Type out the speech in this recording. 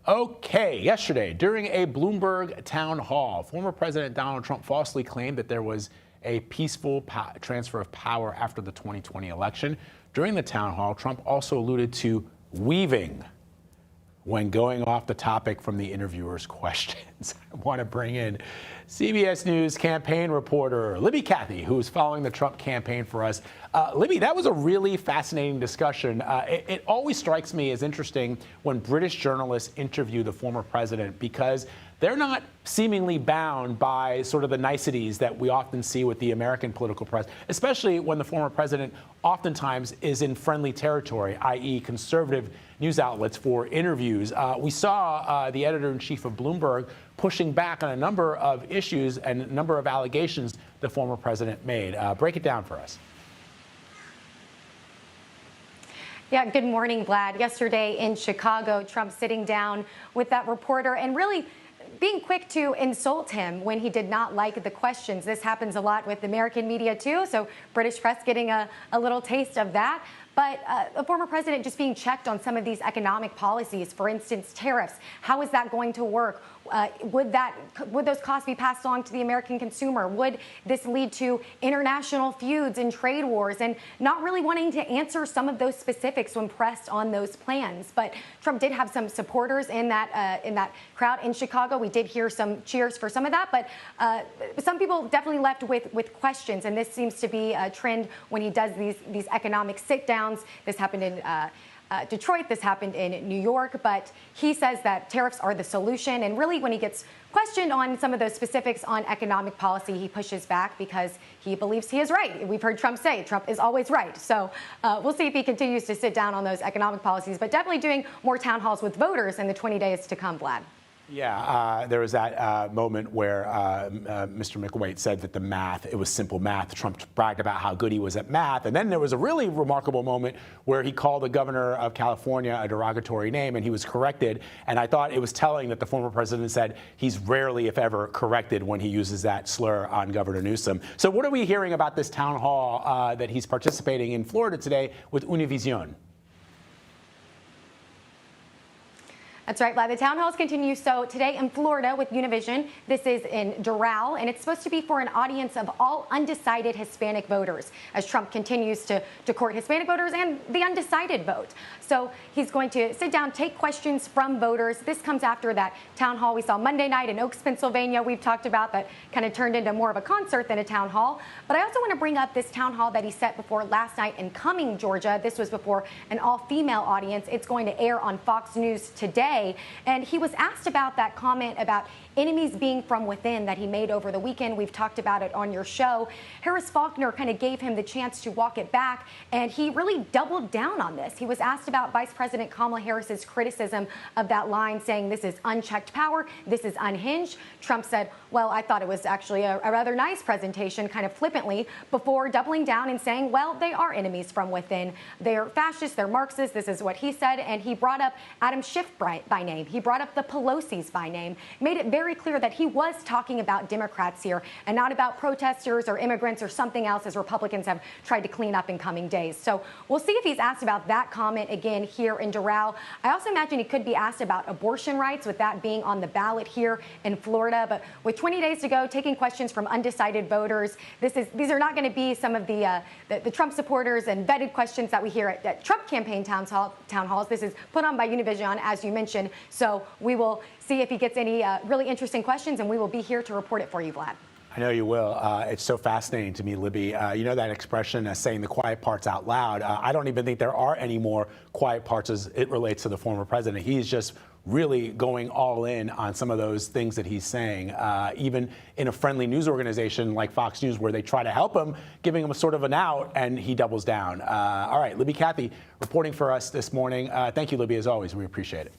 Okay, yesterday, during a Bloomberg town hall, former President Donald Trump falsely claimed that there was a peaceful transfer of power after the 2020 election. During the town hall, Trump also alluded to weaving when going off the topic from the interviewer's questions. I want to bring in CBS News campaign reporter Libby Cathey, who is following the Trump campaign for us. Libby, that was a really fascinating discussion. It always strikes me as interesting when British journalists interview the former president because they're not seemingly bound by sort of the niceties that we often see with the American political press, especially when the former president oftentimes is in friendly territory, i.e. conservative news outlets for interviews. We saw the editor-in-chief of Bloomberg pushing back on a number of issues and a number of allegations the former president made. Break it down for us. Yeah, good morning, Vlad. Yesterday in Chicago, Trump sitting down with that reporter and really being quick to insult him when he did not like the questions. This happens a lot with American media, too, so British press getting a little taste of that. But the former president just being checked on some of these economic policies, for instance, tariffs. How is that going to work? Would those costs be passed along to the American consumer? Would this lead to international feuds and trade wars? And not really wanting to answer some of those specifics when pressed on those plans. But Trump did have some supporters in that crowd in Chicago. We did hear some cheers for some of that, but some people definitely left with questions. And this seems to be a trend when he does these economic sit-downs. This happened in Detroit. This happened in New York. But he says that tariffs are the solution. And really, when he gets questioned on some of those specifics on economic policy, he pushes back because he believes he is right. We've heard Trump say Trump is always right. So we'll see if he continues to sit down on those economic policies, but definitely doing more town halls with voters in the 20 days to come, Vlad. Yeah, there was that moment where Mr. Micklethwait said that the math, it was simple math. Trump bragged about how good he was at math. And then there was a really remarkable moment where he called the governor of California a derogatory name, and he was corrected. And I thought it was telling that the former president said he's rarely, if ever, corrected when he uses that slur on Governor Newsom. So what are we hearing about this town hall that he's participating in Florida today with Univision? That's right, Vlad. The town halls continue. So today in Florida with Univision, this is in Doral, and it's supposed to be for an audience of all undecided Hispanic voters as Trump continues to court Hispanic voters and the undecided vote. So he's going to sit down, take questions from voters. This comes after that town hall we saw Monday night in Oaks, Pennsylvania. We've talked about that kind of turned into more of a concert than a town hall. But I also want to bring up this town hall that he set before last night in Cumming, Georgia. This was before an all-female audience. It's going to air on Fox News today. And he was asked about that comment about enemies being from within that he made over the weekend. We've talked about it on your show. Harris Faulkner kind of gave him the chance to walk it back, and he really doubled down on this. He was asked about Vice President Kamala Harris's criticism of that line, saying this is unchecked power, this is unhinged. Trump said, well, I thought it was actually a rather nice presentation, kind of flippantly, before doubling down and saying, well, they are enemies from within. They're fascists, they're Marxists. This is what he said. And he brought up Adam Schiff by name. He brought up the Pelosi's by name, made it very clear that he was talking about Democrats here and not about protesters or immigrants or something else, as Republicans have tried to clean up in coming days. So we'll see if he's asked about that comment again here in Doral. I also imagine he could be asked about abortion rights, with that being on the ballot here in Florida. But with 20 days to go, taking questions from undecided voters, these are not going to be some of the Trump supporters and vetted questions that we hear at Trump campaign town halls. This is put on by Univision, as you mentioned. So we will see if he gets any really interesting questions, and we will be here to report it for you, Vlad. I know you will. It's so fascinating to me, Libby. You know that expression, saying the quiet parts out loud. I don't even think there are any more quiet parts as it relates to the former president. He's just really going all in on some of those things that he's saying, even in a friendly news organization like Fox News, where they try to help him, giving him a sort of an out, and he doubles down. All right, Libby Cathey reporting for us this morning. Thank you, Libby, as always. We appreciate it.